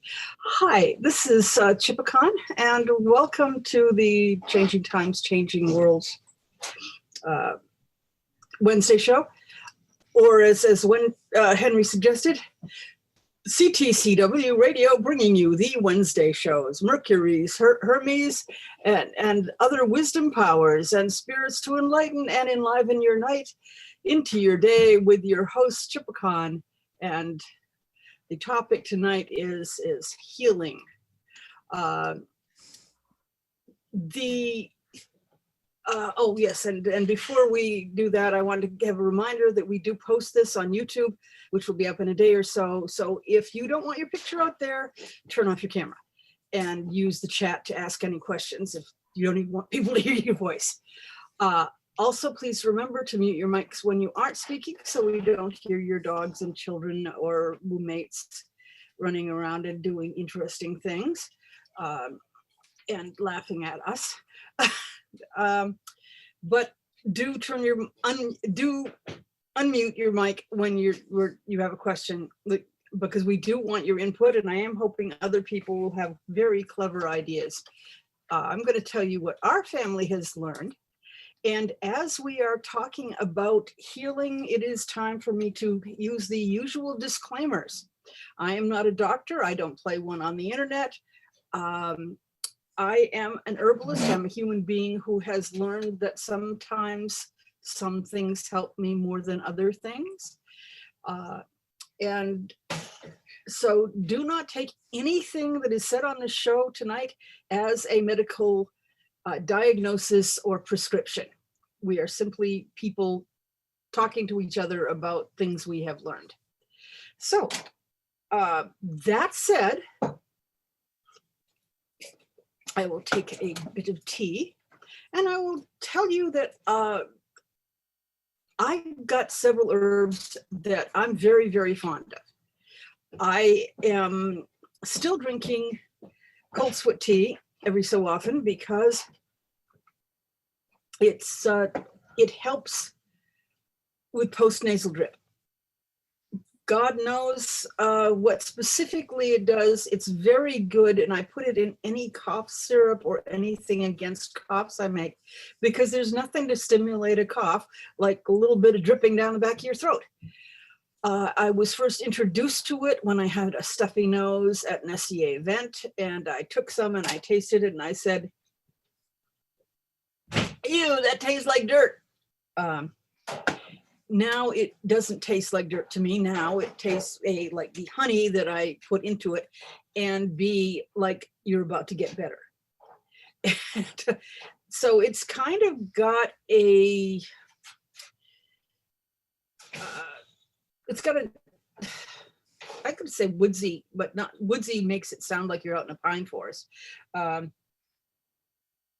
Hi, this is Tchipakkan, and welcome to the Changing Times, Changing Worlds Wednesday show, or as when Henry suggested, CTCW Radio, bringing you the Wednesday shows, Mercury's, Hermes, and other wisdom powers and spirits to enlighten and enliven your night into your day with your host, Tchipakkan. And the topic tonight is healing. Oh yes, and before we do that, I wanted to give a reminder that we do post this on YouTube, which will be up in a day or so. So if you don't want your picture out there, turn off your camera and use the chat to ask any questions if you don't even want people to hear your voice. Also, please remember to mute your mics when you aren't speaking so we don't hear your dogs and children or roommates running around and doing interesting things and laughing at us. But do unmute your mic when you have a question, because we do want your input, and I am hoping other people will have very clever ideas. I'm going to tell you what our family has learned. And as we are talking about healing, it is time for me to use the usual disclaimers. I am not a doctor. I don't play one on the internet. I am an herbalist. I'm a human being who has learned that sometimes some things help me more than other things. And so do not take anything that is said on the show tonight as a medical diagnosis or prescription. We are simply people talking to each other about things we have learned. So that said, I will take a bit of tea, and I will tell you that I got several herbs that I'm very, very fond of. I am still drinking cold sweat tea every so often because it helps with postnasal drip. God knows what specifically it does. It's very good, and I put it in any cough syrup or anything against coughs I make, because there's nothing to stimulate a cough like a little bit of dripping down the back of your throat. I was first introduced to it when I had a stuffy nose at an SCA event, and I took some and I tasted it and I said, ew, that tastes like dirt. Now it doesn't taste like dirt to me. Now it tastes like the honey that I put into it, and B, like you're about to get better. And so it's kind of got a, I could say woodsy, but not woodsy makes it sound like you're out in a pine forest. But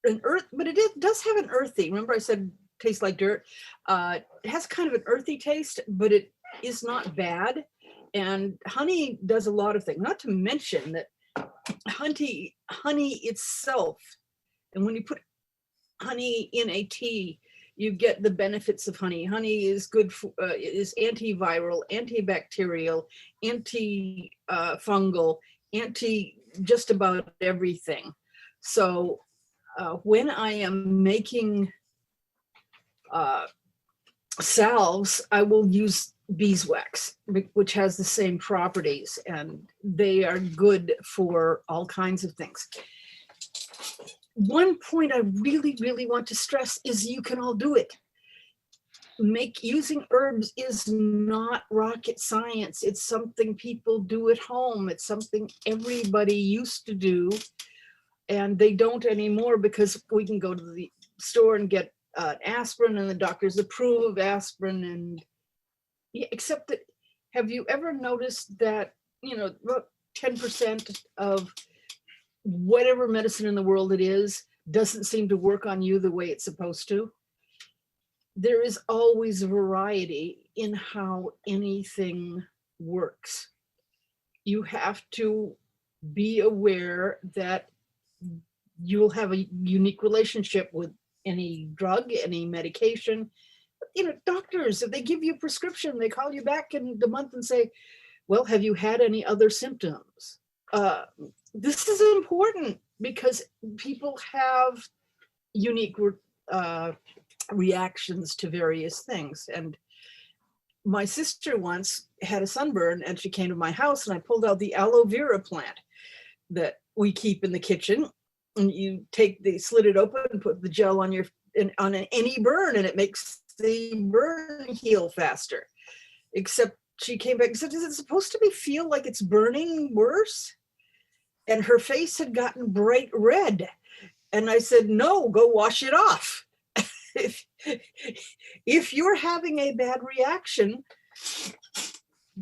it does have an earthy. Remember I said tastes like dirt. It has kind of an earthy taste, but it is not bad. And honey does a lot of things, not to mention that honey itself, and when you put honey in a tea, you get the benefits of honey. Honey is good for, is antiviral, antibacterial, antifungal, anti just about everything. So when I am making salves, I will use beeswax, which has the same properties, and they are good for all kinds of things. One point I really, really want to stress is you can all do it. Using herbs is not rocket science. It's something people do at home. It's something everybody used to do, and they don't anymore because we can go to the store and get aspirin, and the doctors approve of aspirin. And yeah, except that, have you ever noticed that, about 10% of whatever medicine in the world it is doesn't seem to work on you the way it's supposed to? There is always variety in how anything works. You have to be aware that you'll have a unique relationship with any drug, any medication. Doctors, if they give you a prescription, they call you back in the month and say, well, have you had any other symptoms? this is important because people have unique reactions to various things. And my sister once had a sunburn and she came to my house and I pulled out the aloe vera plant that we keep in the kitchen. And you slit it open and put the gel on any burn, and it makes the burn heal faster. Except she came back and said, is it supposed to feel like it's burning worse? And her face had gotten bright red. And I said, no, go wash it off. If you're having a bad reaction,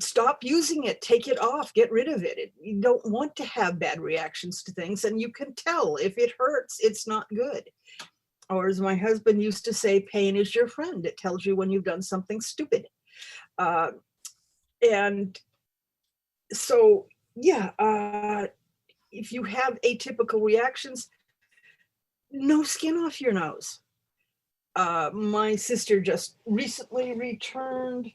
stop using it, take it off, get rid of it. You don't want to have bad reactions to things, and you can tell if it hurts, it's not good. Or as my husband used to say, pain is your friend. It tells you when you've done something stupid. And so, yeah, if you have atypical reactions, no skin off your nose. My sister just recently returned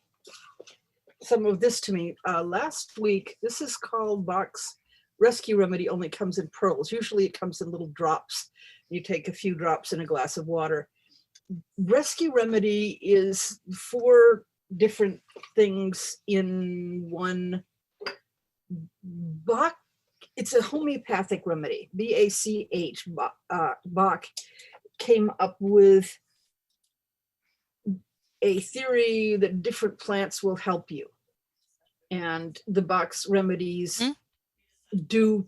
some of this to me last week. This is called Bach's Rescue Remedy, only comes in pearls. Usually it comes in little drops. You take a few drops in a glass of water. Rescue Remedy is 4 different things in one. Bach, it's a homeopathic remedy, B-A-C-H. Bach came up with a theory that different plants will help you. And the Bach's remedies do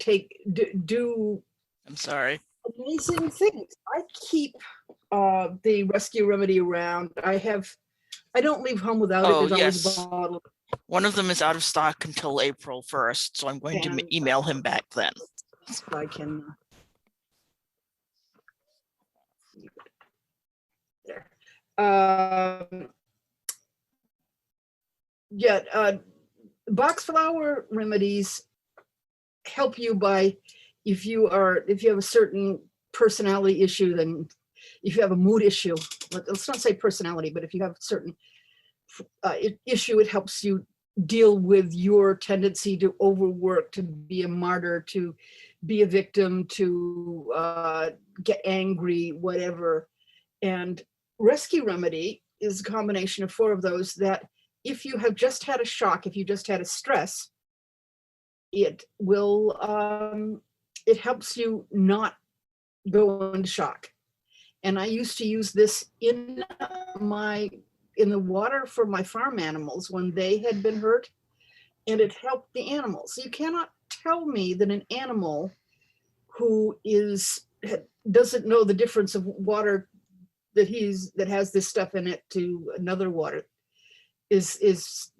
I'm sorry. amazing things. I keep the rescue remedy around. I don't leave home without it. There's always a bottle. One of them is out of stock until April 1st, so I'm going to email him back then. If I can. There. Box flower remedies help you by if you have a certain personality issue, then if you have a mood issue, let's not say personality, but if you have a certain issue, it helps you deal with your tendency to overwork, to be a martyr, to be a victim, to get angry, whatever. And rescue remedy is a combination of 4 of those that if you have just had a shock, if you just had a stress, it will, it helps you not go into shock. And I used to use this in the water for my farm animals when they had been hurt, and it helped the animals. You cannot tell me that an animal who doesn't know the difference of water that has this stuff in it to another water is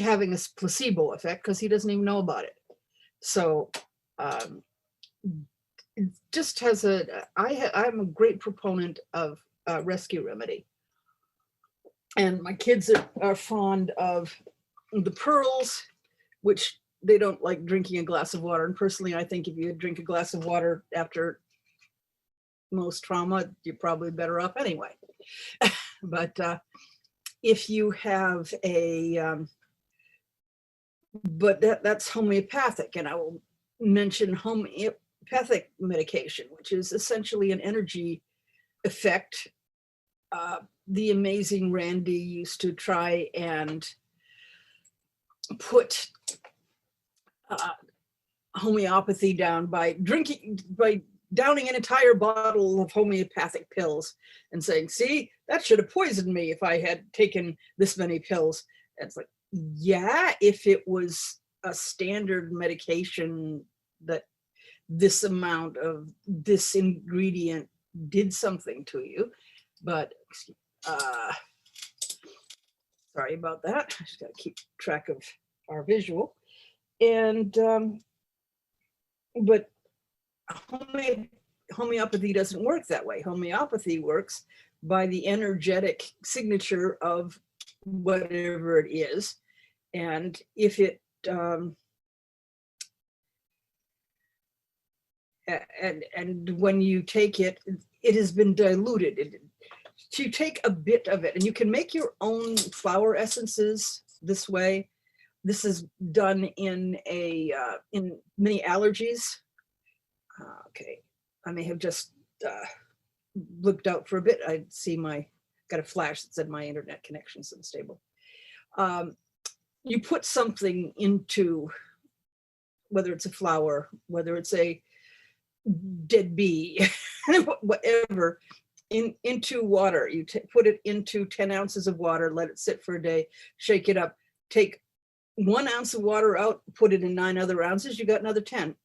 having a placebo effect, because he doesn't even know about it. So it just has I'm a great proponent of rescue remedy. And my kids are fond of the pearls, which they don't like drinking a glass of water. And personally, I think if you drink a glass of water after most trauma, you're probably better off anyway. But if you have but that's homeopathic, and I will mention homeopathic medication, which is essentially an energy effect. The amazing Randy used to try and put homeopathy down by downing an entire bottle of homeopathic pills and saying, see, that should have poisoned me if I had taken this many pills. And it's like, yeah, if it was a standard medication that this amount of this ingredient did something to you. But sorry about that. I just got to keep track of our visual. And but homeopathy doesn't work that way. Homeopathy works by the energetic signature of whatever it is. And if it and when you take it, it has been diluted. You take a bit of it, and you can make your own flower essences this way. This is done in many allergies. Okay, I may have just blipped out for a bit. I see got a flash that said my internet connection's unstable. You put something into, whether it's a flower, whether it's a dead bee, whatever, into water. You put it into 10 ounces of water, let it sit for a day, shake it up, take 1 ounce of water out, put it in 9 other ounces, you got another 10.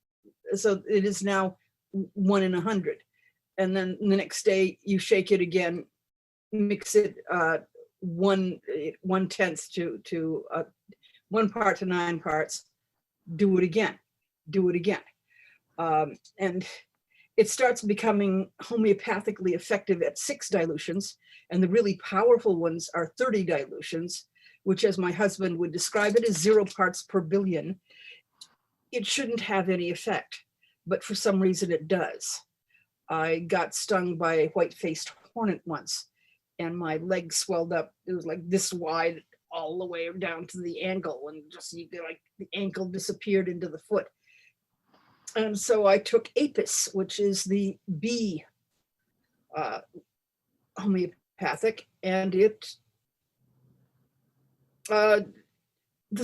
So it is now 1 in 100. And then the next day you shake it again, mix it 1/10 to 1 part to 9 parts, do it again, and it starts becoming homeopathically effective at 6 dilutions, and the really powerful ones are 30 dilutions, which, as my husband would describe it, is 0 parts per billion. It shouldn't have any effect, but for some reason it does. I got stung by a white-faced hornet once, and my leg swelled up. It was like this wide all the way down to the ankle, and just like the ankle disappeared into the foot. And so I took Apis, which is the bee homeopathic, and the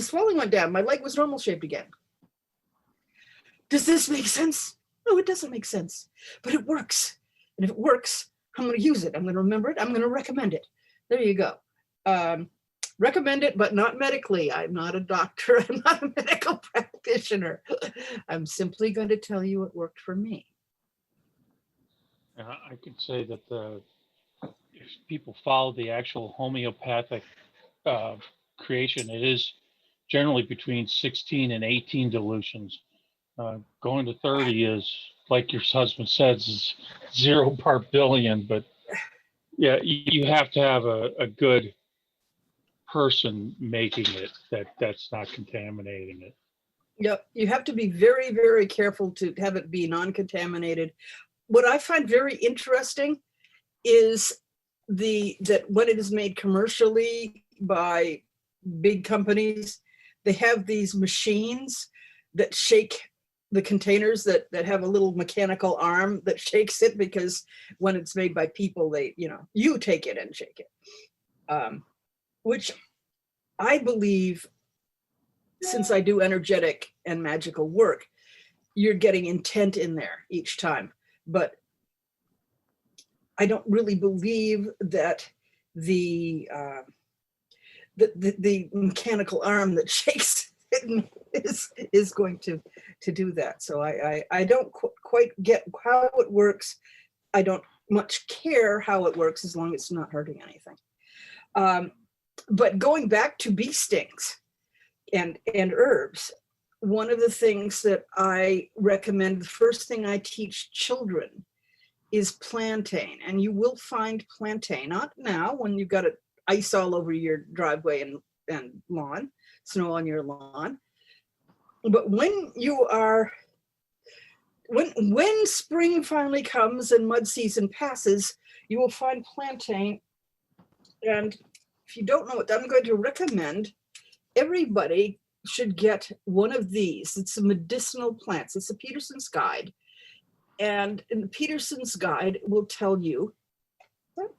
swelling went down. My leg was normal shaped again. Does this make sense? No, it doesn't make sense, but it works. And if it works, I'm going to use it. I'm going to remember it. I'm going to recommend it. There you go. Recommend it, but not medically. I'm not a doctor. I'm not a medical practitioner. I'm simply going to tell you it worked for me. I could say that if people follow the actual homeopathic creation, it is generally between 16 and 18 dilutions. Going to 30 is, like your husband says, is 0 part billion. But yeah, you have to have a good person making it that's not contaminating it. Yep, you have to be very, very careful to have it be non-contaminated. What I find very interesting is that when it is made commercially by big companies, they have these machines that shake the containers that have a little mechanical arm that shakes it, because when it's made by people, you take it and shake it. Which I believe, since I do energetic and magical work, you're getting intent in there each time. But I don't really believe that the mechanical arm that shakes it is going to do that. So I don't quite get how it works. I don't much care how it works, as long as it's not hurting anything. But going back to bee stings and herbs, one of the things that I recommend, the first thing I teach children, is plantain. And you will find plantain, not now when you've got ice all over your driveway and lawn, snow on your lawn, but when spring finally comes and mud season passes, you will find plantain. And if you don't know what I'm going to recommend, everybody should get one of these. It's a medicinal plants. It's a Peterson's Guide. And in the Peterson's Guide, it will tell you, does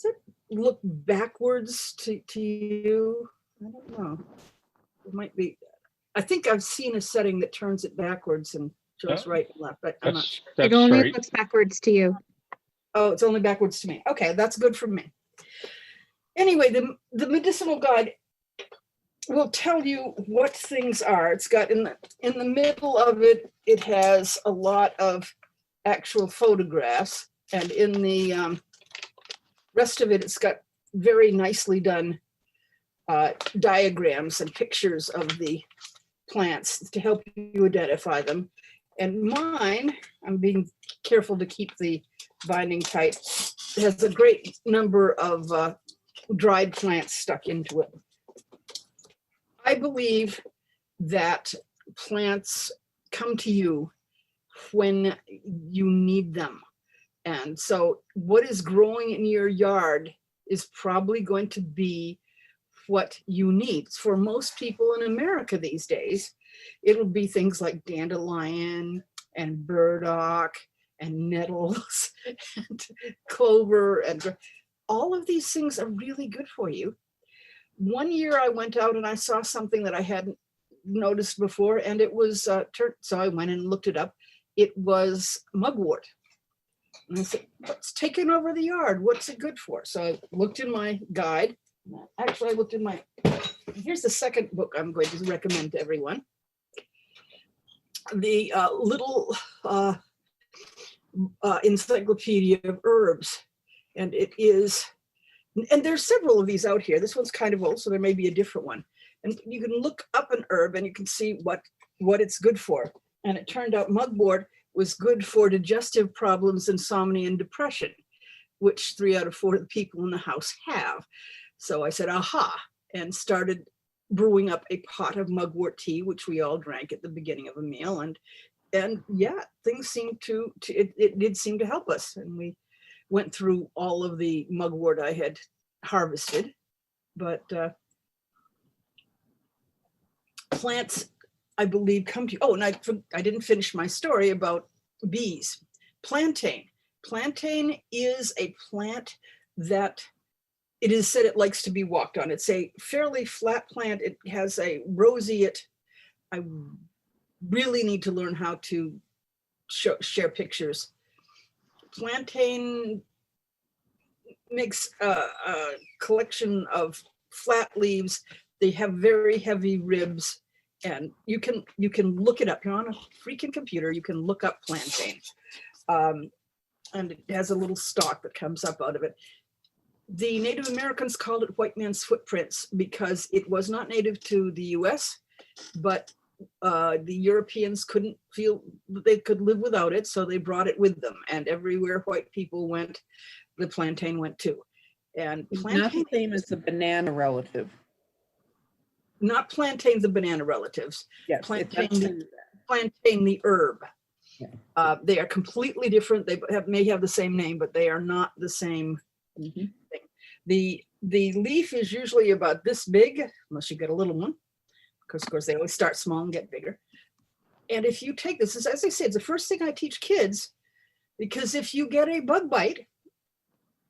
it look backwards to you? I don't know. It might be. I think I've seen a setting that turns it backwards and shows right and left, but I'm not sure. It only Right. looks backwards to you. Oh, it's only backwards to me. Okay, that's good for me. Anyway, the medicinal guide will tell you what things are. It's got in the middle of it, it has a lot of actual photographs, and in the rest of it, it's got very nicely done diagrams and pictures of the plants to help you identify them. And mine, I'm being careful to keep the binding tight, has a great number of dried plants stuck into it. I believe that plants come to you when you need them. And so what is growing in your yard is probably going to be what you need. For most people in America these days, it'll be things like dandelion and burdock and nettles and clover, and all of these things are really good for you. One year I went out and I saw something that I hadn't noticed before, and it was so I went and looked it up. It was mugwort. And I said, what's taking over the yard? What's it good for? So I looked in my guide. Actually, I looked in my, here's the second book I'm going to recommend to everyone. The little encyclopedia of herbs. And it is, and there's several of these out here. This one's kind of old, so there may be a different one. And you can look up an herb and you can see what it's good for. And it turned out mugwort was good for digestive problems, insomnia, and depression, which 3 out of 4 of the people in the house have. So I said, aha, and started brewing up a pot of mugwort tea, which we all drank at the beginning of a meal. And yeah, things seemed it did seem to help us. And we went through all of the mugwort I had harvested, but plants, I believe, come to you. Oh, and I didn't finish my story about bees. Plantain. Plantain is a plant that it is said it likes to be walked on. It's a fairly flat plant. It has a roseate. I really need to learn how to share pictures. Plantain makes a collection of flat leaves. They have very heavy ribs, and you can look it up. You're on a freaking computer. You can look up plantain, and it has a little stalk that comes up out of it. The Native Americans called it white man's footprints because it was not native to the US, but the Europeans couldn't feel that they could live without it, so they brought it with them. And everywhere white people went, the plantain went too. And plantain, not the same as the banana relative. Not plantain, the banana relatives. Yes, Plantain, plantain, the herb. Yeah. They are completely different. They may have the same name, but they are not the same thing. The leaf is usually about this big, unless you get a little one, because of course they always start small and get bigger. And if you take this, as I say, it's the first thing I teach kids, because if you get a bug bite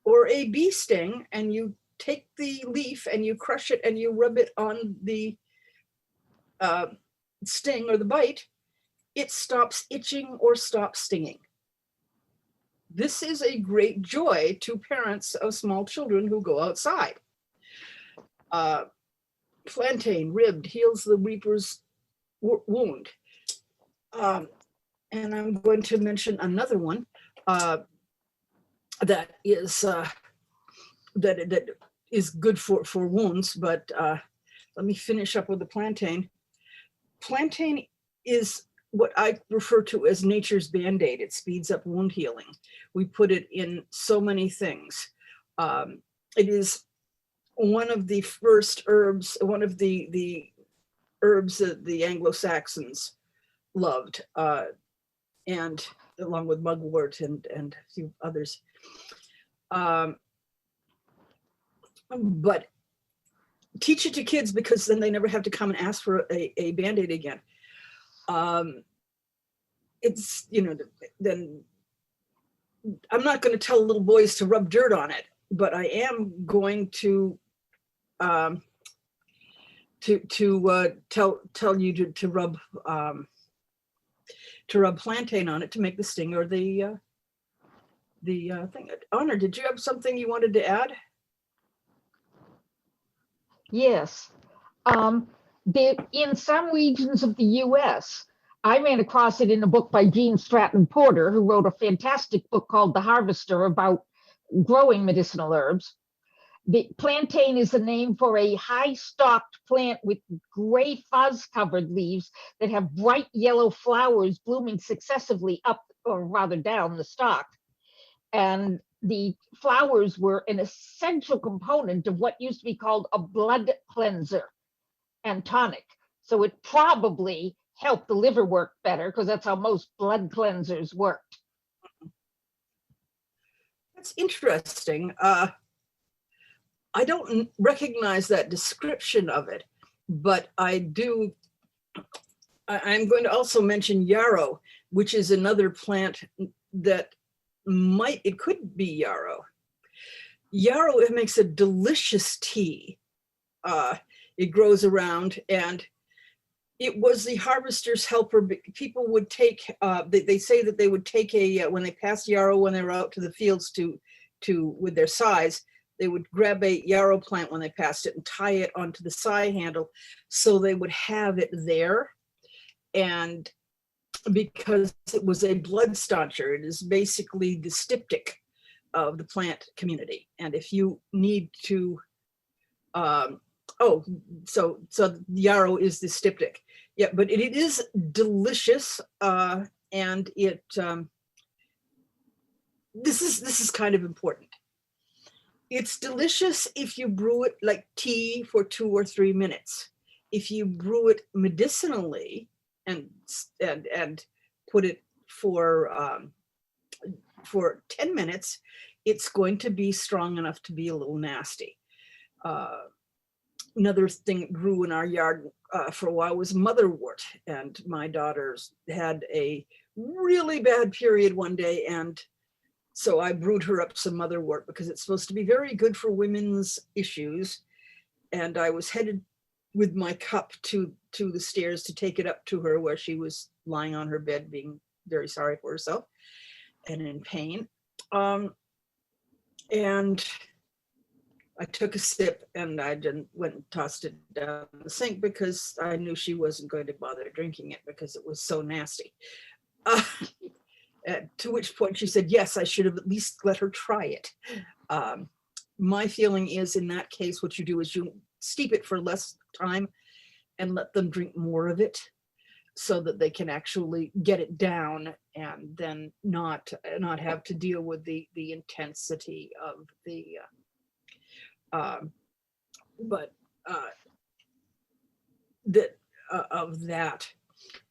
or a bee sting and you take the leaf and you crush it and you rub it on the sting or the bite, it stops itching or stops stinging. This is a great joy to parents of small children who go outside. Plantain, ribbed, heals the weeper's wound. And I'm going to mention another one that is good for wounds, but let me finish up with the plantain. Plantain is what I refer to as nature's Band-Aid. It speeds up wound healing. We put it in so many things. It is one of the first herbs, one of the herbs that the Anglo-Saxons loved, and along with mugwort and a few others. But teach it to kids, because then they never have to come and ask for a Band-Aid again. It's, then I'm not going to tell little boys to rub dirt on it, but I am going to tell you to rub plantain on it to make the sting or the thing. Honor, did you have something you wanted to add? Yes. In some regions of the US, I ran across it in a book by Gene Stratton Porter, who wrote a fantastic book called The Harvester about growing medicinal herbs. The plantain is a name for a high-stalked plant with gray fuzz-covered leaves that have bright yellow flowers blooming successively up, or rather down, the stalk. And the flowers were an essential component of what used to be called a blood cleanser and tonic. So it probably helped the liver work better, because that's how most blood cleansers worked. That's interesting. I don't recognize that description of it, but I'm going to also mention yarrow, which is another plant that it could be yarrow. Yarrow, it makes a delicious tea. It grows around, and it was the harvester's helper. People would take, they say that they would take when they passed yarrow, when they were out to the fields with their scythes, they would grab a yarrow plant when they passed it and tie it onto the scythe handle, so they would have it there. And because it was a blood stauncher, it is basically the styptic of the plant community. And if you need to, so yarrow is the styptic. Yeah, but it is delicious, and this is kind of important. It's delicious if you brew it like tea for 2 or 3 minutes. If you brew it medicinally and put it for 10 minutes, it's going to be strong enough to be a little nasty. Another thing that grew in our yard for a while was motherwort, and my daughters had a really bad period one day, and so I brewed her up some motherwort because it's supposed to be very good for women's issues. And I was headed with my cup to the stairs to take it up to her, where she was lying on her bed being very sorry for herself and in pain. And I took a sip, and I went and tossed it down the sink because I knew she wasn't going to bother drinking it because it was so nasty. To which point she said, yes, I should have at least let her try it. My feeling is, in that case, what you do is you steep it for less time and let them drink more of it, so that they can actually get it down, and then not have to deal with the intensity of the of that.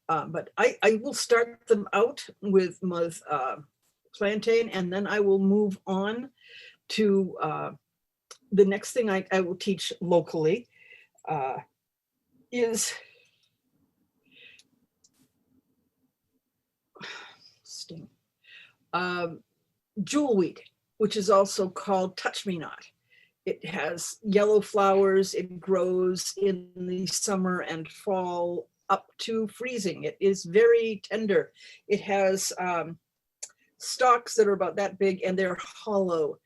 But I will start them out with plantain, and then I will move on to the next thing I will teach locally is jewelweed, which is also called touch-me-not. It has yellow flowers. It grows in the summer and fall up to freezing. It is very tender. It has stalks that are about that big, and they're hollow,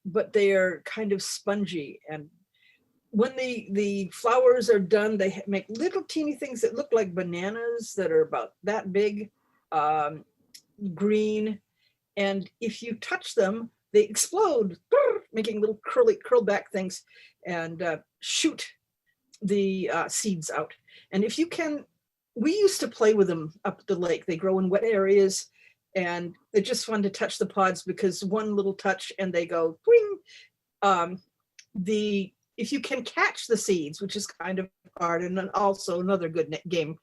but they are kind of spongy. And when the flowers are done, they make little teeny things that look like bananas that are about that big, green. And if you touch them, they explode, making little curl back things, and shoot the seeds out. And if you can, we used to play with them up the lake. They grow in wet areas, and they're just fun to touch the pods because one little touch and they go twing. If you can catch the seeds, which is kind of hard, and then also another good game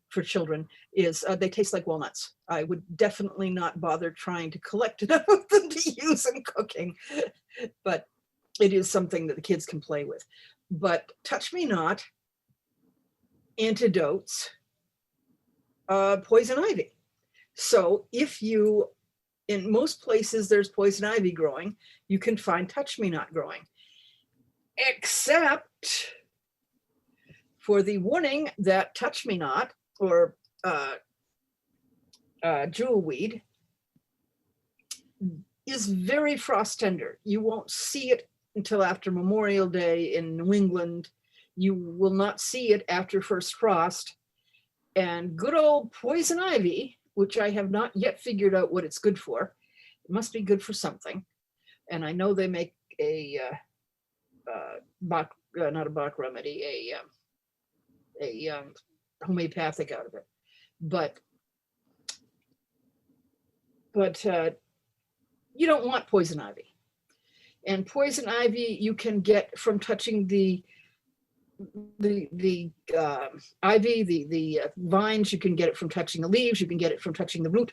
for children is they taste like walnuts. I would definitely not bother trying to collect enough of them to use in cooking, but it is something that the kids can play with. But touch-me-not, antidotes, poison ivy. So if you, in most places there's poison ivy growing, you can find touch-me-not growing, except for the warning that touch-me-not or jewelweed is very frost tender. You won't see it until after Memorial Day in New England. You will not see it after first frost. And good old poison ivy, which I have not yet figured out what it's good for. It must be good for something. And I know they make a not a Bach remedy, a homeopathic out of it. But you don't want poison ivy. And poison ivy you can get from touching the ivy, the vines. You can get it from touching the leaves. You can get it from touching the root.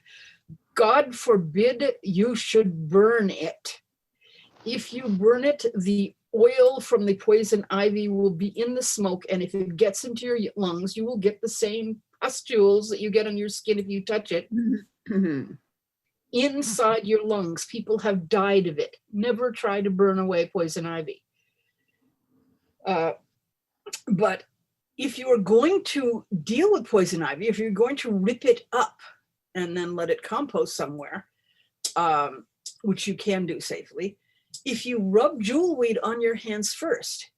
God forbid you should burn it. If you burn it, the oil from the poison ivy will be in the smoke, and if it gets into your lungs, you will get the same pustules that you get on your skin if you touch it inside your lungs. People have died of it. Never try to burn away poison ivy. But if you are going to deal with poison ivy, if you're going to rip it up and then let it compost somewhere, which you can do safely, if you rub jewelweed on your hands first,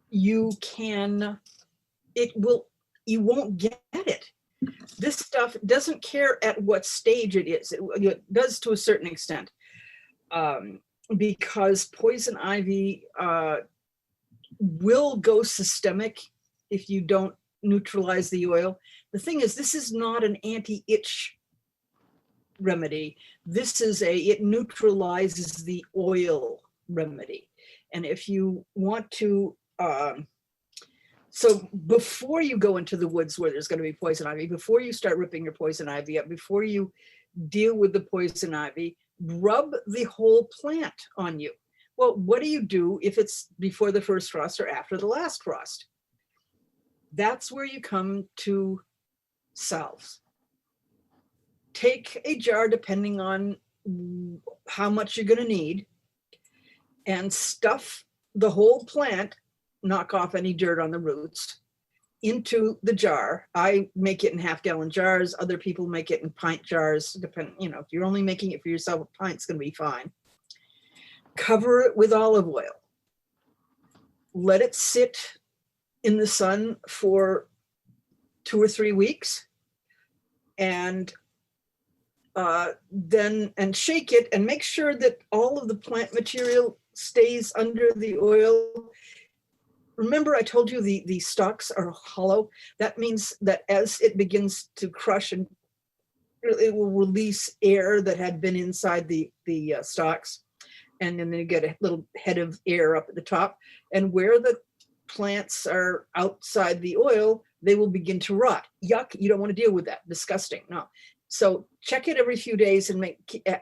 you won't get it. This stuff doesn't care at what stage it is. It does to a certain extent, because poison ivy will go systemic if you don't neutralize the oil. The thing is, this is not an anti-itch remedy. This is it neutralizes the oil remedy. And if you want to, so before you go into the woods where there's going to be poison ivy, before you start ripping your poison ivy up, before you deal with the poison ivy, rub the whole plant on you. Well, what do you do if it's before the first frost or after the last frost? That's where you come to salves. Take a jar, depending on how much you're going to need, and stuff the whole plant, knock off any dirt on the roots, into the jar. I make it in half-gallon jars. Other people make it in pint jars. If you're only making it for yourself, a pint's going to be fine. Cover it with olive oil. Let it sit in the sun for 2 or 3 weeks, and then shake it and make sure that all of the plant material stays under the oil. Remember, I told you the stalks are hollow. That means that as it begins to crush, and it will release air that had been inside the stalks, and then you get a little head of air up at the top. And where the plants are outside the oil, they will begin to rot. Yuck! You don't want to deal with that. Disgusting. No. So check it every few days and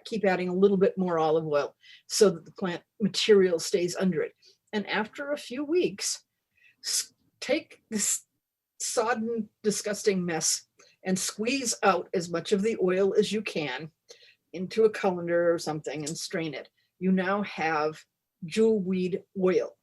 keep adding a little bit more olive oil so that the plant material stays under it. And after a few weeks, take this sodden, disgusting mess and squeeze out as much of the oil as you can into a colander or something and strain it. You now have jewelweed oil,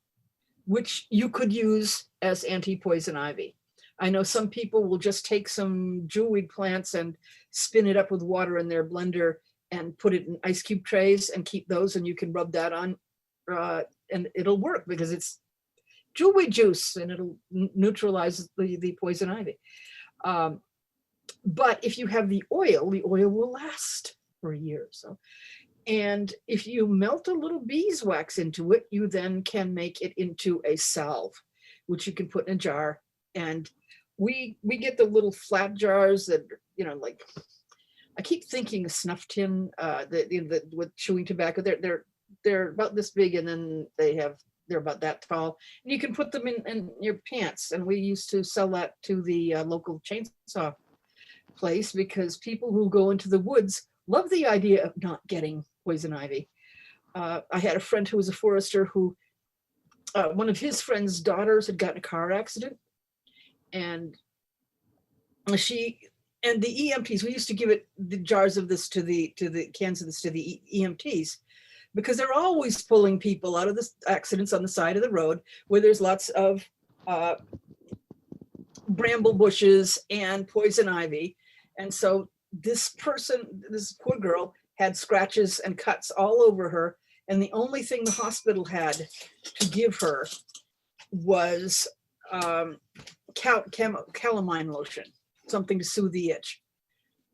which you could use as anti-poison ivy. I know some people will just take some jewelweed plants and spin it up with water in their blender and put it in ice cube trays and keep those, and you can rub that on and it'll work because it's jewelweed juice and it'll neutralize the poison ivy. But if you have the oil will last for a year or so. And if you melt a little beeswax into it, you then can make it into a salve, which you can put in a jar. And we get the little flat jars that, like, I keep thinking a snuff tin, with chewing tobacco. They're about this big, and then they're about that tall. And you can put them in your pants. And we used to sell that to the local chainsaw place, because people who go into the woods love the idea of not getting poison ivy. I had a friend who was a forester who, one of his friend's daughters had gotten a car accident, and the EMTs, we used to give the jars of this to the cans of this to the EMTs, because they're always pulling people out of the accidents on the side of the road where there's lots of bramble bushes and poison ivy. And so this poor girl, had scratches and cuts all over her, and the only thing the hospital had to give her was calamine lotion, something to soothe the itch.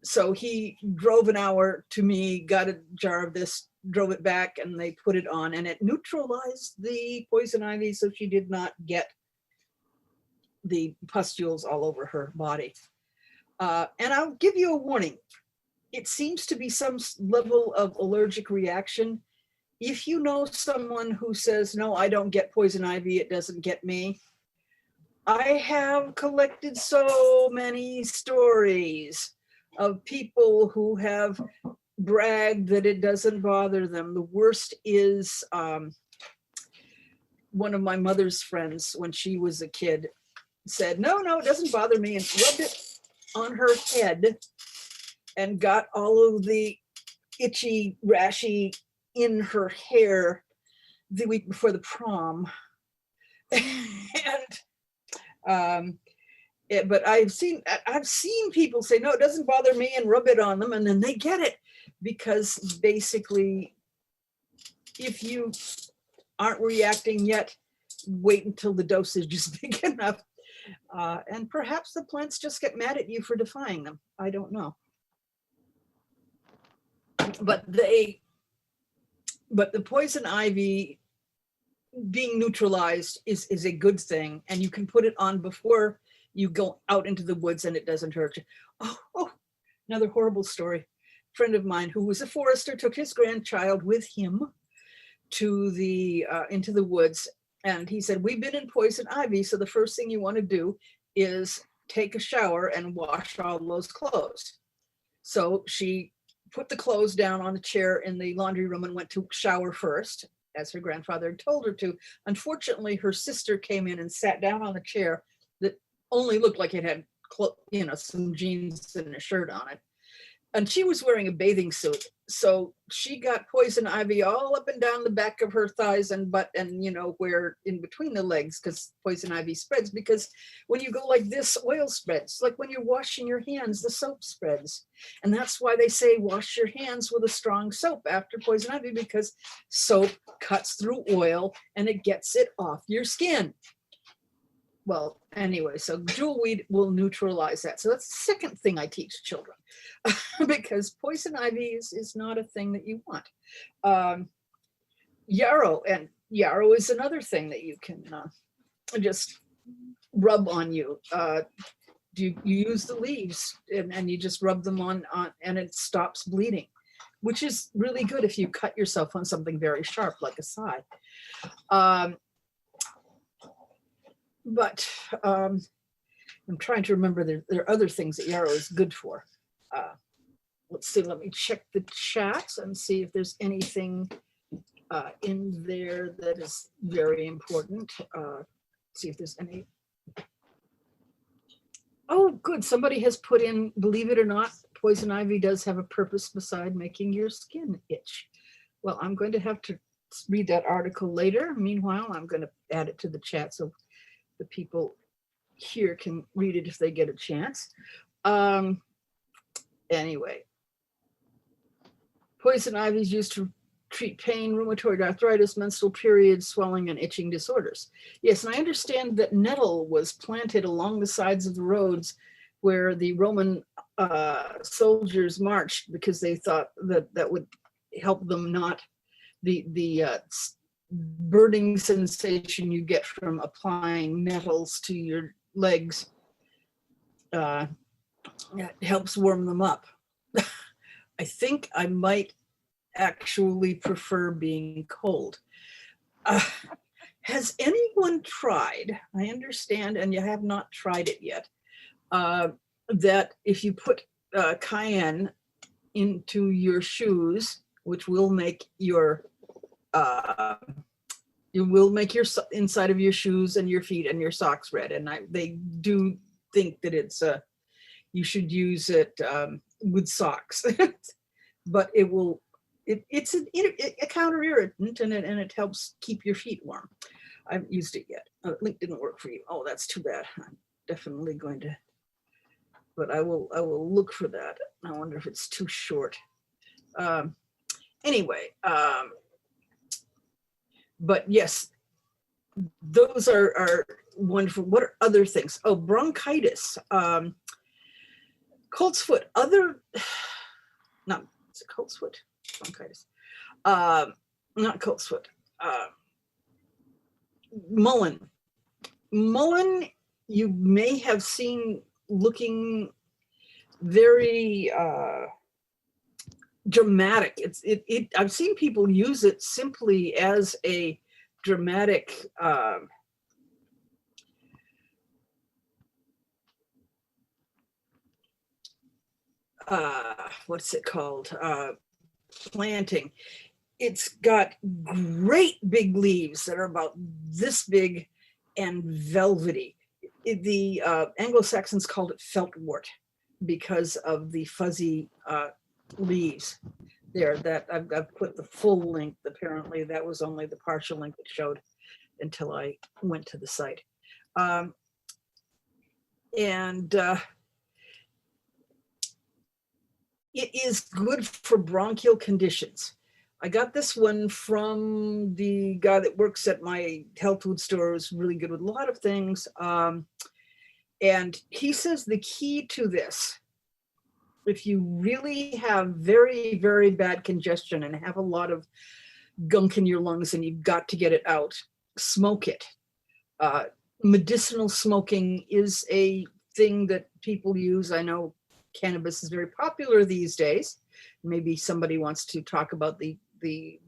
So he drove an hour to me, got a jar of this, drove it back, and they put it on, and it neutralized the poison ivy, so she did not get the pustules all over her body. And I'll give you a warning. It seems to be some level of allergic reaction. If you know someone who says, no, I don't get poison ivy, it doesn't get me. I have collected so many stories of people who have bragged that it doesn't bother them. The worst is one of my mother's friends, when she was a kid, said, no, it doesn't bother me, and rubbed it on her head and got all of the itchy, rashy in her hair the week before the prom. And but I've seen people say, no, it doesn't bother me, and rub it on them, and then they get it, because basically, if you aren't reacting yet, wait until the dosage is big enough. And perhaps the plants just get mad at you for defying them. I don't know. But the poison ivy being neutralized is a good thing, and you can put it on before you go out into the woods, and it doesn't hurt you. Oh, another horrible story. A friend of mine who was a forester took his grandchild with him to the into the woods, and he said, we've been in poison ivy, so the first thing you want to do is take a shower and wash all those clothes. So she put the clothes down on a chair in the laundry room and went to shower first, as her grandfather had told her to. Unfortunately, her sister came in and sat down on a chair that only looked like it had, some jeans and a shirt on it. And she was wearing a bathing suit. So she got poison ivy all up and down the back of her thighs and butt, and, where in between the legs, because poison ivy spreads. Because when you go like this, oil spreads. Like when you're washing your hands, the soap spreads. And that's why they say wash your hands with a strong soap after poison ivy, because soap cuts through oil and it gets it off your skin. Well, anyway, so jewelweed will neutralize that. So that's the second thing I teach children, because poison ivy is not a thing that you want. Yarrow is another thing that you can just rub on you. You use the leaves and you just rub them on and it stops bleeding, which is really good if you cut yourself on something very sharp like a side. But I'm trying to remember, there are other things that yarrow is good for. Let's see, let me check the chat and see if there's anything in there that is very important. See if there's any. Oh, good. Somebody has put in, believe it or not, poison ivy does have a purpose beside making your skin itch. Well, I'm going to have to read that article later. Meanwhile, I'm going to add it to the chat so the people here can read it if they get a chance. Anyway, poison ivy is used to treat pain, rheumatoid arthritis, menstrual periods, swelling, and itching disorders. Yes, and I understand that nettle was planted along the sides of the roads where the Roman soldiers marched, because they thought that would help them not, the burning sensation you get from applying nettles to your legs. It helps warm them up. I think I might actually prefer being cold. Has anyone tried, I understand, and you have not tried it yet, that if you put cayenne into your shoes, which will make your inside of your shoes and your feet and your socks red, and they do think that it's you should use it with socks, but it's a counter irritant, and it helps keep your feet warm. I haven't used it yet. Link didn't work for you. Oh, that's too bad. I'm definitely going to, but I will look for that. I wonder if it's too short. Anyway, but yes, those are wonderful. What are other things? Oh, bronchitis, colt's foot, not, is it colt's foot? Bronchitis, not colt's foot, mullein. Mullein, you may have seen looking very dramatic. I've seen people use it simply as a dramatic what's it called? Planting. it's got great big leaves that are about this big and velvety. The Anglo-Saxons called it feltwort because of the fuzzy leaves there. That I've put the full link. Apparently that was only the partial link that showed until I went to the site. It is good for bronchial conditions. I got this one from the guy that works at my health food store, is really good with a lot of things. And he says the key to this, if you really have very, very bad congestion and have a lot of gunk in your lungs and you've got to get it out, smoke it. Medicinal smoking is a thing that people use. I know cannabis is very popular these days. Maybe somebody wants to talk about the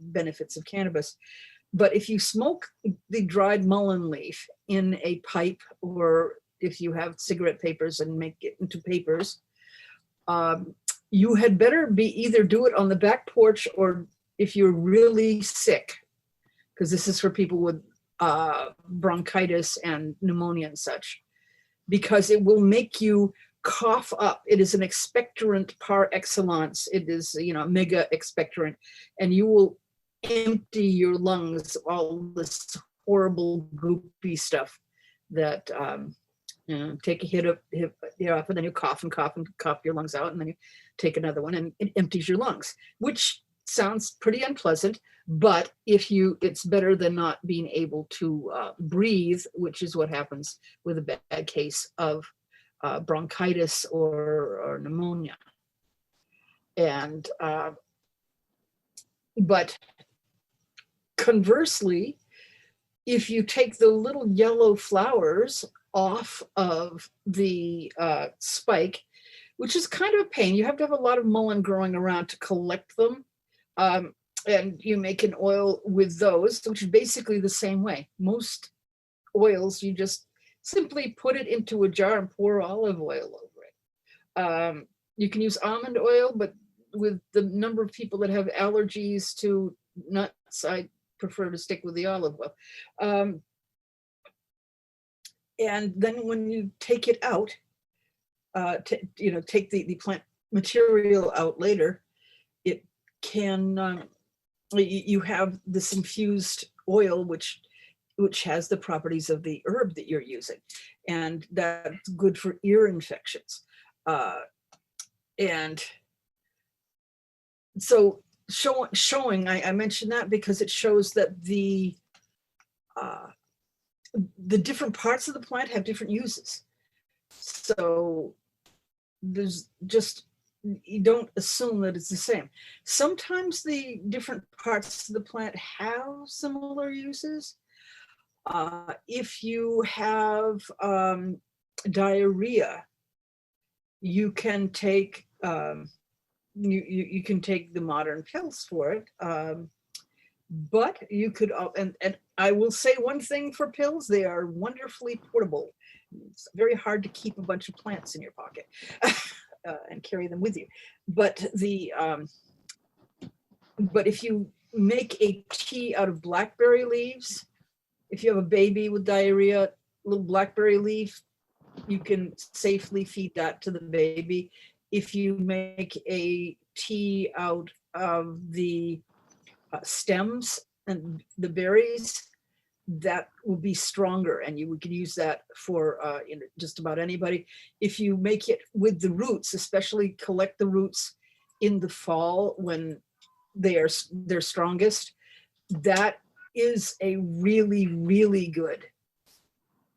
benefits of cannabis. But if you smoke the dried mullein leaf in a pipe, or if you have cigarette papers and make it into papers, you had better either do it on the back porch, or if you're really sick, because this is for people with bronchitis and pneumonia and such, because it will make you cough up. It is an expectorant par excellence. It is, mega expectorant, and you will empty your lungs, all this horrible goopy stuff that, take a hit of, and then you cough and cough and cough your lungs out, and then you take another one and it empties your lungs, which sounds pretty unpleasant, but it's better than not being able to breathe, which is what happens with a bad case of bronchitis or pneumonia. And but conversely, if you take the little yellow flowers off of the spike, which is kind of a pain, you have to have a lot of mullein growing around to collect them, and you make an oil with those, which is basically the same way. Most oils, you just simply put it into a jar and pour olive oil over it. You can use almond oil, but with the number of people that have allergies to nuts, I prefer to stick with the olive oil. And then when you take it out, take the plant material out later, it can, you have this infused oil, which has the properties of the herb that you're using. And that's good for ear infections. And so showing, I mentioned that because it shows that the different parts of the plant have different uses. So there's just, you don't assume that it's the same. Sometimes the different parts of the plant have similar uses. If you have diarrhea, you can take you can take the modern pills for it, but you could, and I will say one thing for pills: they are wonderfully portable. It's very hard to keep a bunch of plants in your pocket and carry them with you. But but if you make a tea out of blackberry leaves, if you have a baby with diarrhea, little blackberry leaf, you can safely feed that to the baby. If you make a tea out of the stems and the berries, that will be stronger, and you can use that for just about anybody. If you make it with the roots, especially collect the roots in the fall when they're strongest, that is a really, really good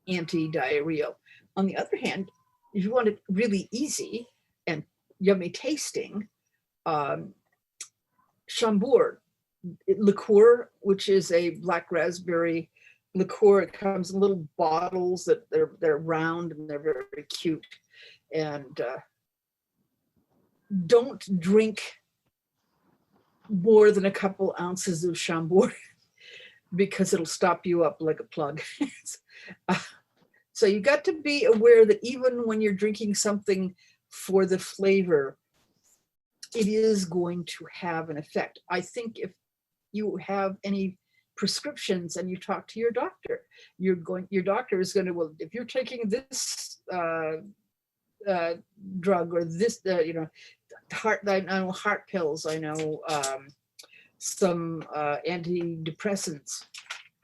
anti-diarrheal. On the other hand, if you want it really easy and yummy tasting, Chambord Liqueur, which is a black raspberry liqueur. It comes in little bottles that they're round and they're very cute. And don't drink more than a couple ounces of Chambord because it'll stop you up like a plug. So you got to be aware that even when you're drinking something for the flavor, it is going to have an effect. I think if you have any prescriptions and you talk to your doctor, your doctor is going to, well, if you're taking this drug or this, I know heart pills, I know some antidepressants,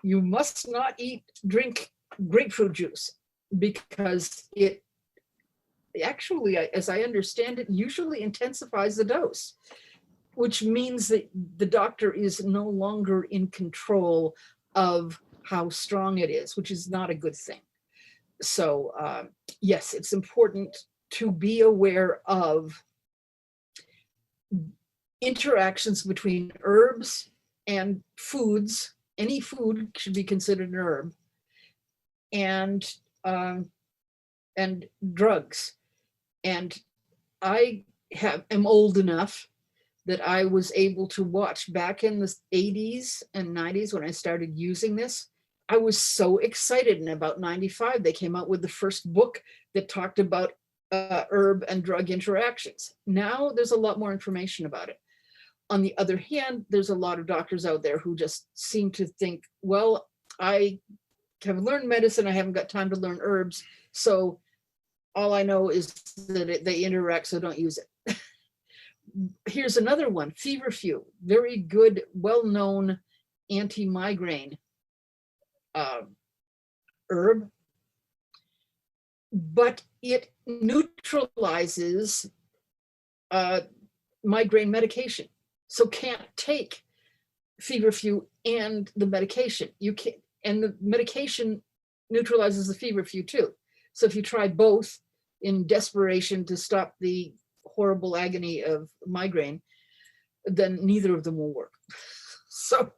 you must not drink grapefruit juice because it actually, as I understand it, usually intensifies the dose, which means that the doctor is no longer in control of how strong it is, which is not a good thing. So yes, it's important to be aware of interactions between herbs and foods. Any food should be considered an herb, and drugs. And I am old enough that I was able to watch back in the 80s and 90s when I started using this. I was so excited. In about 95, they came out with the first book that talked about herb and drug interactions. Now there's a lot more information about it. On the other hand, there's a lot of doctors out there who just seem to think, well, I have learned medicine, I haven't got time to learn herbs, so all I know is that they interact, so don't use it. Here's another one, Feverfew, very good, well-known anti-migraine herb, but it neutralizes migraine medication. So can't take Feverfew and the medication. You can't, and the medication neutralizes the Feverfew too. So if you try both in desperation to stop the horrible agony of migraine, then neither of them will work. So,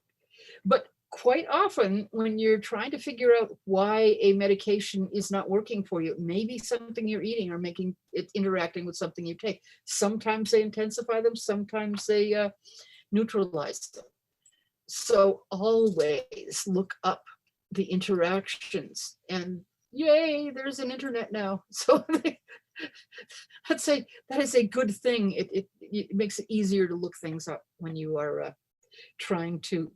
but quite often when you're trying to figure out why a medication is not working for you, maybe something you're eating or making it interacting with something you take. Sometimes they intensify them, sometimes they neutralize them. So always look up the interactions, and yay, there's an internet now. So I'd say that is a good thing. It makes it easier to look things up when you are trying to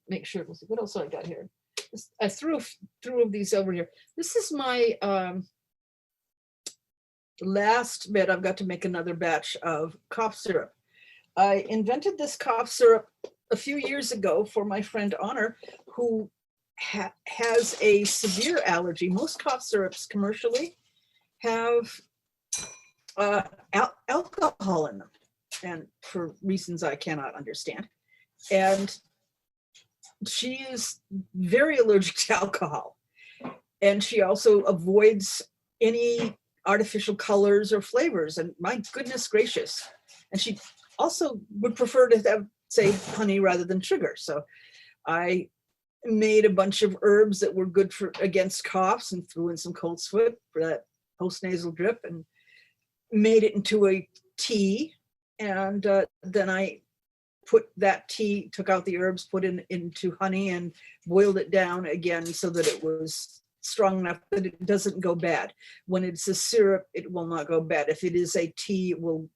make sure. What else I got here? I threw these over here. This is my last bit. I've got to make another batch of cough syrup. I invented this cough syrup a few years ago for my friend Honor, who has a severe allergy. Most cough syrups commercially have alcohol in them, and for reasons I cannot understand. And she is very allergic to alcohol. And she also avoids any artificial colors or flavors. And my goodness gracious. And she also would prefer to have, say, honey rather than sugar. So I made a bunch of herbs that were good for against coughs and threw in some cold sweat for that post-nasal drip and made it into a tea. And then I put that tea, took out the herbs, put into honey and boiled it down again so that it was strong enough that it doesn't go bad. When it's a syrup, it will not go bad. If it is a tea, it will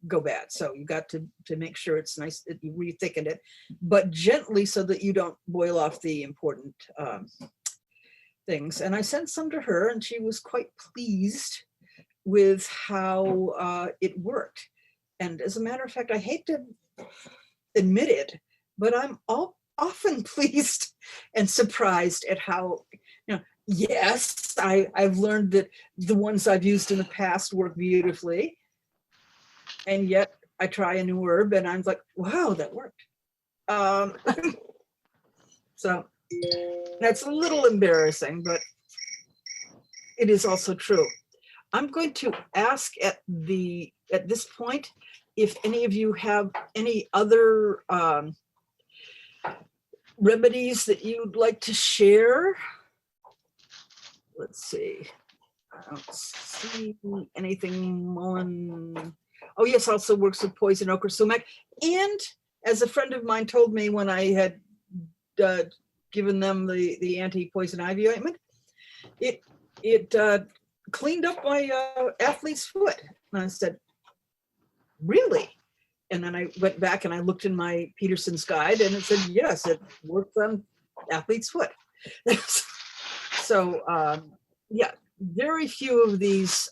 go bad. So you got to make sure it's nice that you re-thicken it, but gently so that you don't boil off the important things. And I sent some to her and she was quite pleased with how it worked. And as a matter of fact, I hate to admit it, but I'm often pleased and surprised at how, yes, I've learned that the ones I've used in the past work beautifully. And yet I try a new herb and I'm like, wow, that worked. So that's a little embarrassing, but it is also true. I'm going to ask at this point, if any of you have any other remedies that you'd like to share. Let's see. I don't see anything on. Oh yes, also works with poison oak or sumac. And as a friend of mine told me when I had given them the anti-poison ivy ointment, it cleaned up my athlete's foot. And I said, really? And then I went back and I looked in my Peterson's guide and it said, yes, it works on athlete's foot. So yeah, very few of these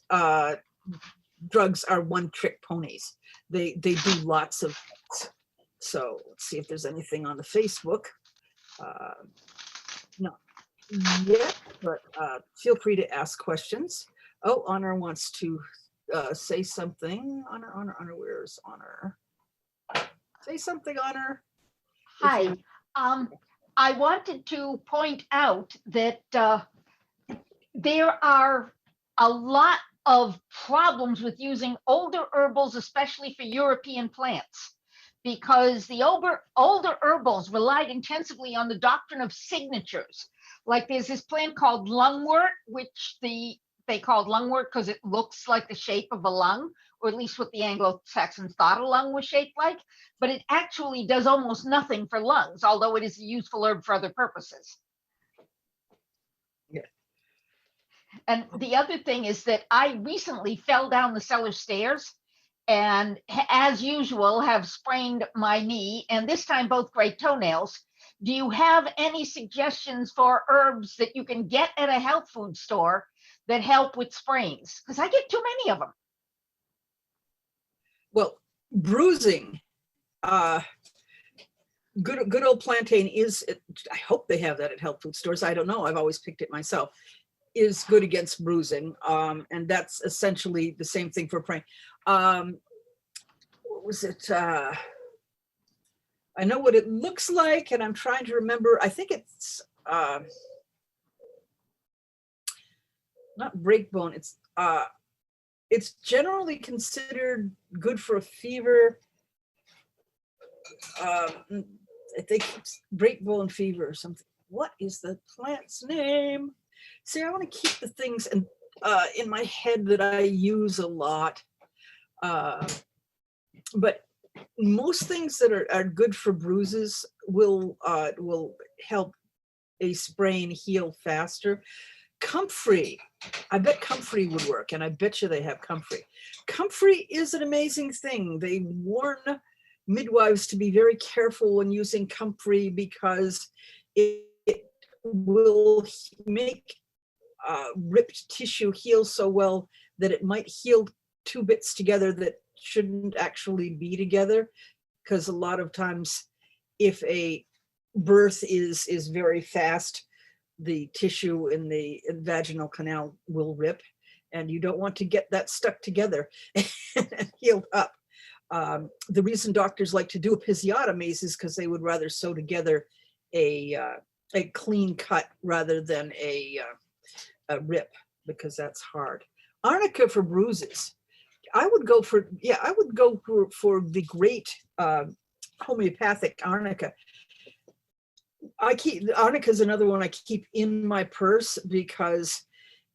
drugs are one-trick ponies. They do lots of things. So let's see if there's anything on the Facebook. No, yet, but feel free to ask questions. Oh, Honor wants to say something. Honor, where's Honor? Say something, Honor. Hi, I wanted to point out that there are a lot of problems with using older herbals, especially for European plants, because the older herbals relied intensively on the doctrine of signatures. Like there's this plant called lungwort, which they called lungwort because it looks like the shape of a lung, or at least what the Anglo-Saxons thought a lung was shaped like, but it actually does almost nothing for lungs, although it is a useful herb for other purposes. Yeah. And the other thing is that I recently fell down the cellar stairs and, as usual, have sprained my knee, and this time both great toenails. Do you have any suggestions for herbs that you can get at a health food store that help with sprains? Because I get too many of them. Well, bruising, good old plantain is, I hope they have that at health food stores. I don't know. I've always picked it myself. Is good against bruising. And that's essentially the same thing for sprain. What was it? I know what it looks like, and I'm trying to remember. I think it's not breakbone. It's generally considered good for a fever. I think it's breakbone fever or something. What is the plant's name? See, I want to keep the things in my head that I use a lot. But most things that are good for bruises will help a sprain heal faster. Comfrey, I bet comfrey would work, and I bet you they have comfrey. Comfrey is an amazing thing. They warn midwives to be very careful when using comfrey because it will make ripped tissue heal so well that it might heal two bits together that shouldn't actually be together. Because a lot of times, if a birth is very fast, the tissue in the vaginal canal will rip, and you don't want to get that stuck together and healed up. The reason doctors like to do episiotomies is because they would rather sew together a clean cut rather than a rip, because that's hard. Arnica for bruises. I would go for the great homeopathic arnica. Arnica is another one I keep in my purse, because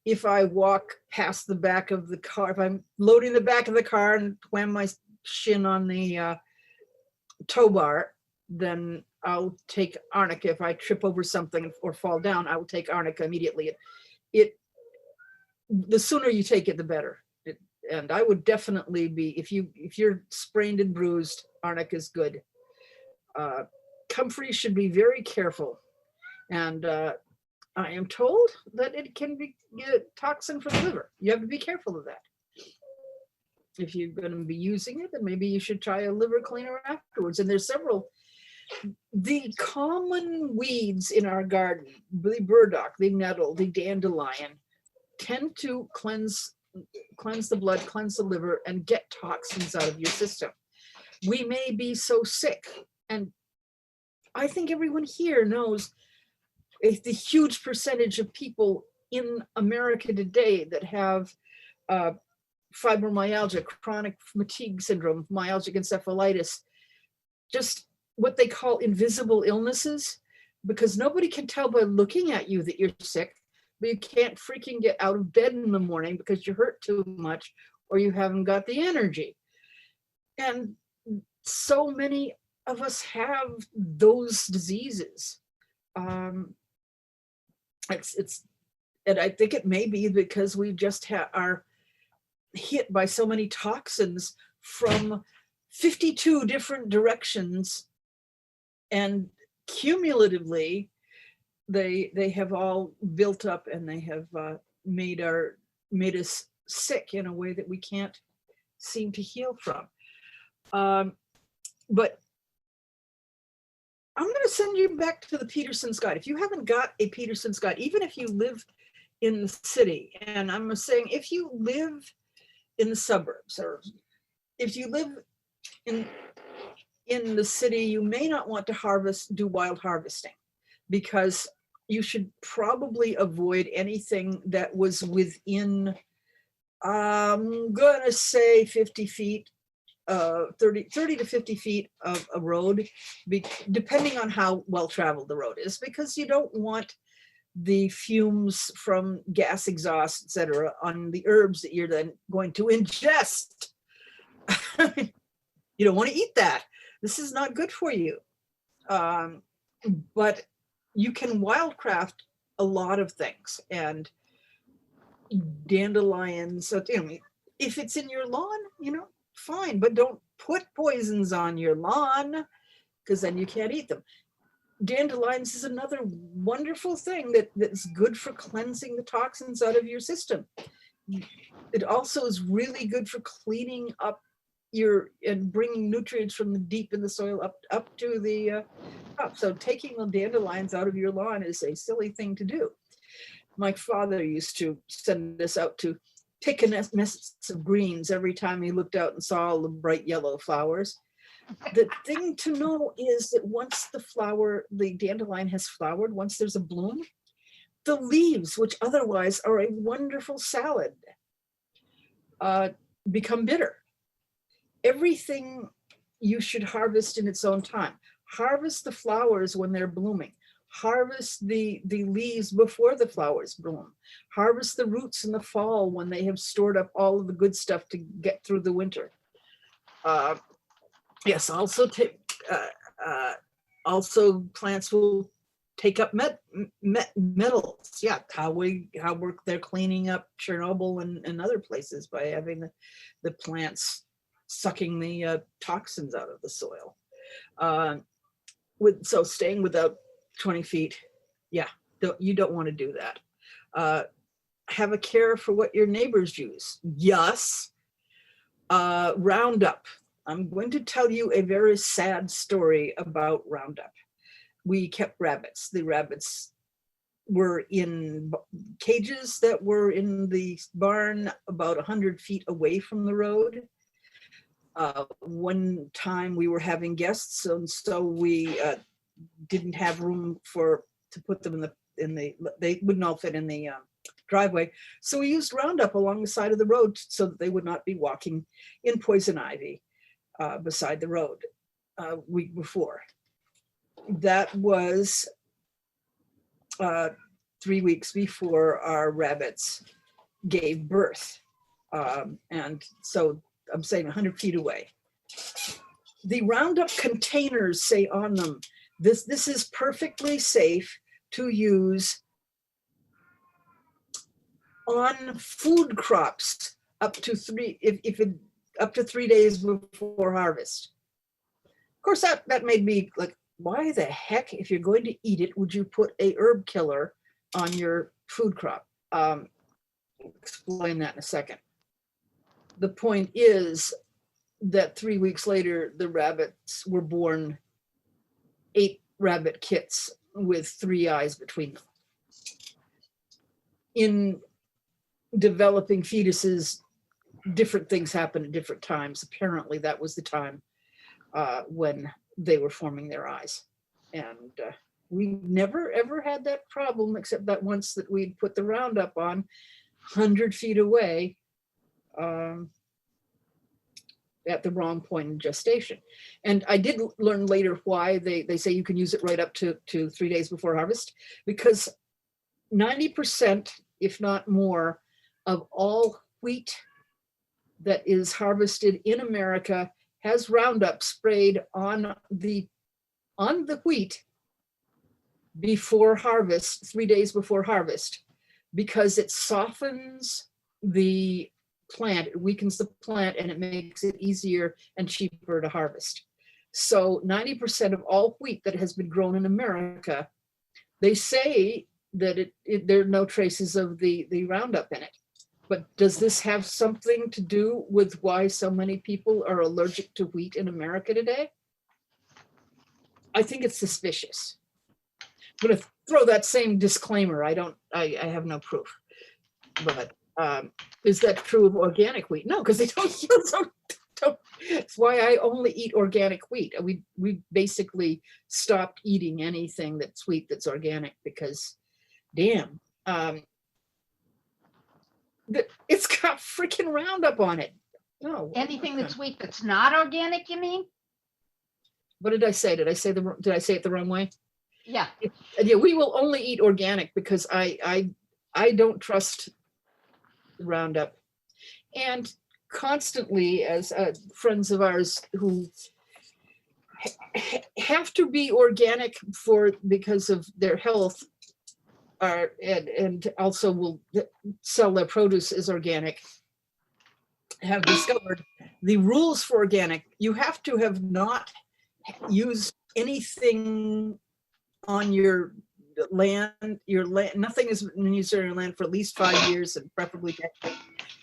if I walk past the back of the car, if I'm loading the back of the car and wham my shin on the tow bar, then I'll take arnica. If I trip over something or fall down, I will take arnica immediately. The sooner you take it, the better. And I would definitely be, if you're sprained and bruised, arnica is good. Comfrey should be very careful, and I am told that it can be a toxin for the liver. You have to be careful of that. If you're going to be using it, then maybe you should try a liver cleaner afterwards. And there's several. The common weeds in our garden, the burdock, the nettle, the dandelion, tend to cleanse the blood, cleanse the liver, and get toxins out of your system. We may be so sick, and I think everyone here knows the huge percentage of people in America today that have fibromyalgia, chronic fatigue syndrome, myalgic encephalitis, just what they call invisible illnesses, because nobody can tell by looking at you that you're sick, but you can't freaking get out of bed in the morning because you hurt too much or you haven't got the energy. And so many of us have those diseases. And I think it may be because we just are hit by so many toxins from 52 different directions, and cumulatively they have all built up, and they have made us sick in a way that we can't seem to heal from. But I'm going to send you back to the Peterson's Guide. If you haven't got a Peterson's Guide, even if you live in the city, and I'm saying if you live in the suburbs, or if you live in the city, you may not want to do wild harvesting, because you should probably avoid anything that was within, I'm gonna say 50 feet, 30 to 50 feet of a road, depending on how well traveled the road is, because you don't want the fumes from gas exhaust, etc., on the herbs that you're then going to ingest. You don't want to eat that. This is not good for you. But you can wildcraft a lot of things, and dandelions, so, if it's in your lawn, fine, but don't put poisons on your lawn, because then you can't eat them. Dandelions is another wonderful thing that's good for cleansing the toxins out of your system. It also is really good for cleaning up and bringing nutrients from the deep in the soil up to the top. So taking the dandelions out of your lawn is a silly thing to do. My father used to send us out to pick a nest of greens every time he looked out and saw all the bright yellow flowers. The thing to know is that once the dandelion has flowered, once there's a bloom, the leaves, which otherwise are a wonderful salad, become bitter. Everything you should harvest in its own time. Harvest the flowers when they're blooming. Harvest the leaves before the flowers bloom. Harvest the roots in the fall when they have stored up all of the good stuff to get through the winter. Yes, also plants will take up metals. Yeah, how they're cleaning up Chernobyl and other places by having the plants sucking the toxins out of the soil. So staying without 20 feet, yeah, you don't want to do that. Have a care for what your neighbors use. Yes, Roundup. I'm going to tell you a very sad story about Roundup. We kept rabbits. The rabbits were in cages that were in the barn about 100 feet away from the road. One time we were having guests, and so we didn't have room to put them they wouldn't all fit in the driveway. So we used Roundup along the side of the road so that they would not be walking in poison ivy beside the road week before. That was 3 weeks before our rabbits gave birth. And so I'm saying 100 feet away. The Roundup containers say on them, this is perfectly safe to use on food crops up to 3 days before harvest. Of course, that made me like, why the heck, if you're going to eat it, would you put a herb killer on your food crop? Explain that in a second. The point is that 3 weeks later, the rabbits were born 8 rabbit kits with 3 eyes between them. In developing fetuses, different things happen at different times. Apparently that was the time when they were forming their eyes. And we never ever had that problem, except that once that we'd put the Roundup on 100 feet away at the wrong point in gestation. And I did learn later why they say you can use it right up to 3 days before harvest, because 90%, if not more, of all wheat that is harvested in America has Roundup sprayed on the wheat before harvest, 3 days before harvest, because it softens the plant, it weakens the plant, and it makes it easier and cheaper to harvest. So 90% of all wheat that has been grown in America, they say that there are no traces of the Roundup in it. But does this have something to do with why so many people are allergic to wheat in America today? I think it's suspicious. I'm going to throw that same disclaimer. I have no proof. But is that true of organic wheat? No, because they don't use them. That's why I only eat organic wheat. We basically stopped eating anything that's wheat that's organic because, damn, it's got freaking Roundup on it. No. Anything that's sweet that's not organic, you mean? What did I say? Did I say it the wrong way? Yeah. Yeah, we will only eat organic because I don't trust Roundup. And constantly, as friends of ours who have to be organic because of their health, and also will sell their produce as organic, have discovered the rules for organic. You have to have not used anything on your land. Nothing is used on your land for at least 5 years, and preferably 10.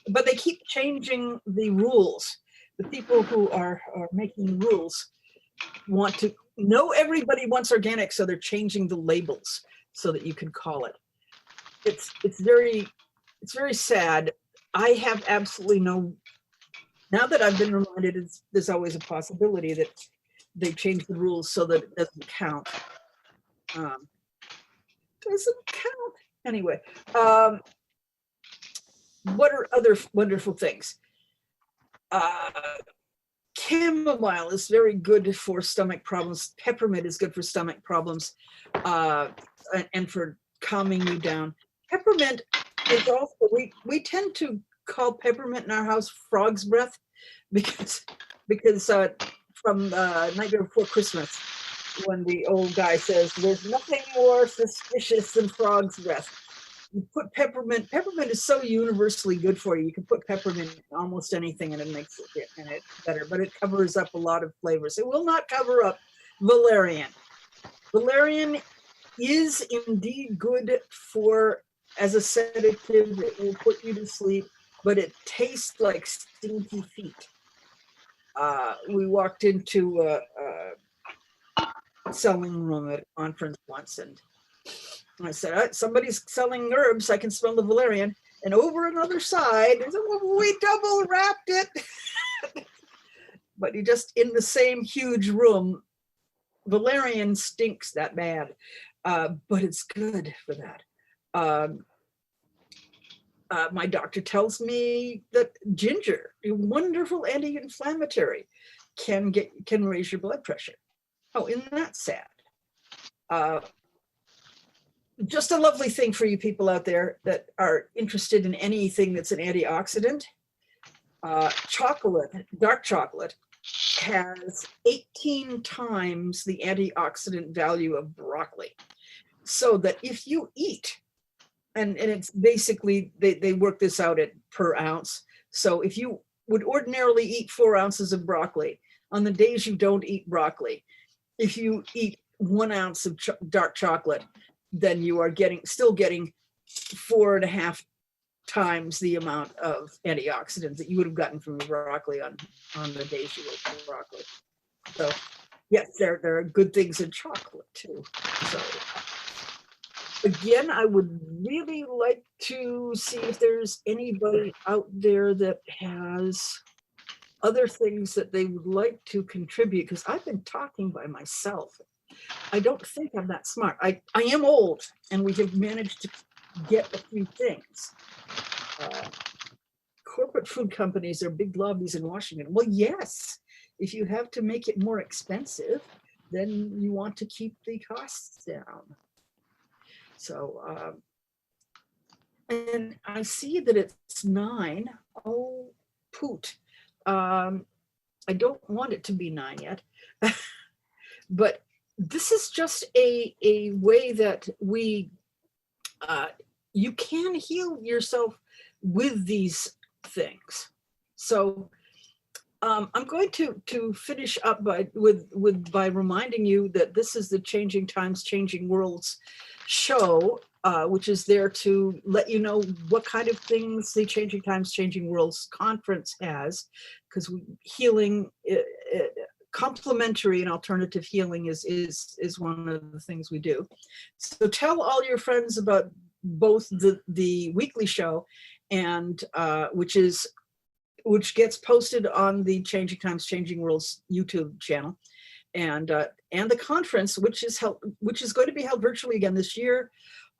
But they keep changing the rules. The people who are making the rules want to know everybody wants organic, so they're changing the labels so that you can call it. It's very sad. I have absolutely no. Now that I've been reminded, there's always a possibility that they change the rules so that it doesn't count. Doesn't count anyway. What are other wonderful things? Chamomile is very good for stomach problems. Peppermint is good for stomach problems and for calming you down. Peppermint is also, we tend to call peppermint in our house frog's breath because from Night Before Christmas, when the old guy says, there's nothing more suspicious than frog's breath. You put peppermint is so universally good for you. You can put peppermint in almost anything and it makes it better, but it covers up a lot of flavors. It will not cover up valerian. Valerian is indeed good as a sedative. It will put you to sleep, but it tastes like stinky feet. We walked into a selling room at a conference once, and I said, somebody's selling herbs. I can smell the valerian. And over another side, we double wrapped it. But you just in the same huge room, valerian stinks that bad, but it's good for that. My doctor tells me that ginger, a wonderful anti-inflammatory, can raise your blood pressure. Oh, isn't that sad? Just a lovely thing for you people out there that are interested in anything that's an antioxidant. Chocolate, dark chocolate, has 18 times the antioxidant value of broccoli. So that if you eat, and it's basically, they work this out at per ounce. So if you would ordinarily eat 4 ounces of broccoli, on the days you don't eat broccoli, if you eat 1 ounce of dark chocolate, then you are still getting 4.5 times the amount of antioxidants that you would have gotten from your broccoli on the days you ate broccoli. So yes, there are good things in chocolate too. So again, I would really like to see if there's anybody out there that has other things that they would like to contribute, because I've been talking by myself. I don't think I'm that smart. I am old, and we have managed to get a few things. Corporate food companies are big lobbies in Washington. Well, yes, if you have to make it more expensive, then you want to keep the costs down. So, and I see that it's 9. Oh, poot. I don't want it to be 9 yet, but this is just a way that you can heal yourself with these things. So I'm going to finish up by reminding you that this is the Changing Times, Changing Worlds show, which is there to let you know what kind of things the Changing Times, Changing Worlds conference has, because healing, complementary and alternative healing is one of the things we do. So tell all your friends about both the weekly show and which gets posted on the Changing Times, Changing Worlds YouTube channel, and the conference, which is going to be held virtually again this year,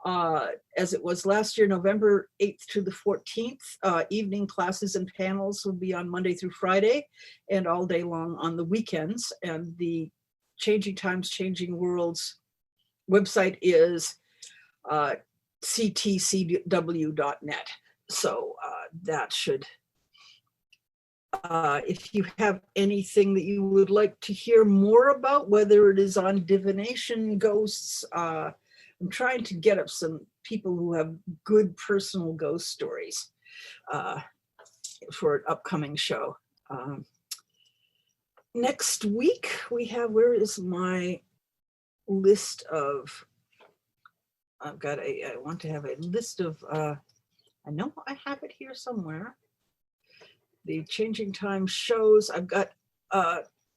as it was last year, November 8th to the 14th. Evening classes and panels will be on Monday through Friday, and all day long on the weekends. And the Changing Times, Changing Worlds website is CTCW.net. So that should. If you have anything that you would like to hear more about, whether it is on divination, ghosts, I'm trying to get up some people who have good personal ghost stories for an upcoming show. Next week we have, where is my list of, I want to have a list of, I know I have it here somewhere. The Changing Times shows. I've got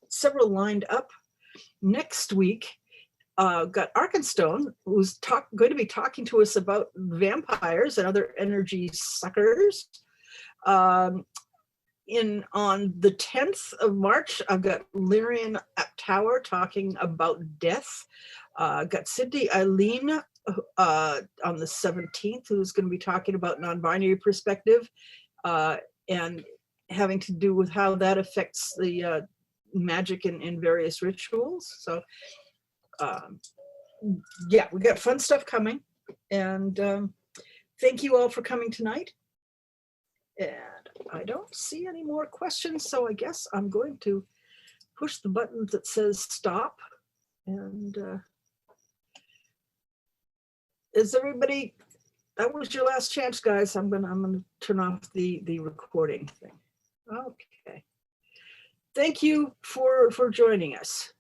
several lined up. Next week, got Arkenstone, who's going to be talking to us about vampires and other energy suckers. On the 10th of March, I've got Lyrian Tower talking about death. Got Cindy Eileen on the 17th, who's going to be talking about non-binary perspective and having to do with how that affects the magic in various rituals. So yeah, we got fun stuff coming. And thank you all for coming tonight. And I don't see any more questions, so I guess I'm going to push the button that says stop. And is everybody, that was your last chance, guys. I'm gonna turn off the recording thing. Okay. Thank you for joining us.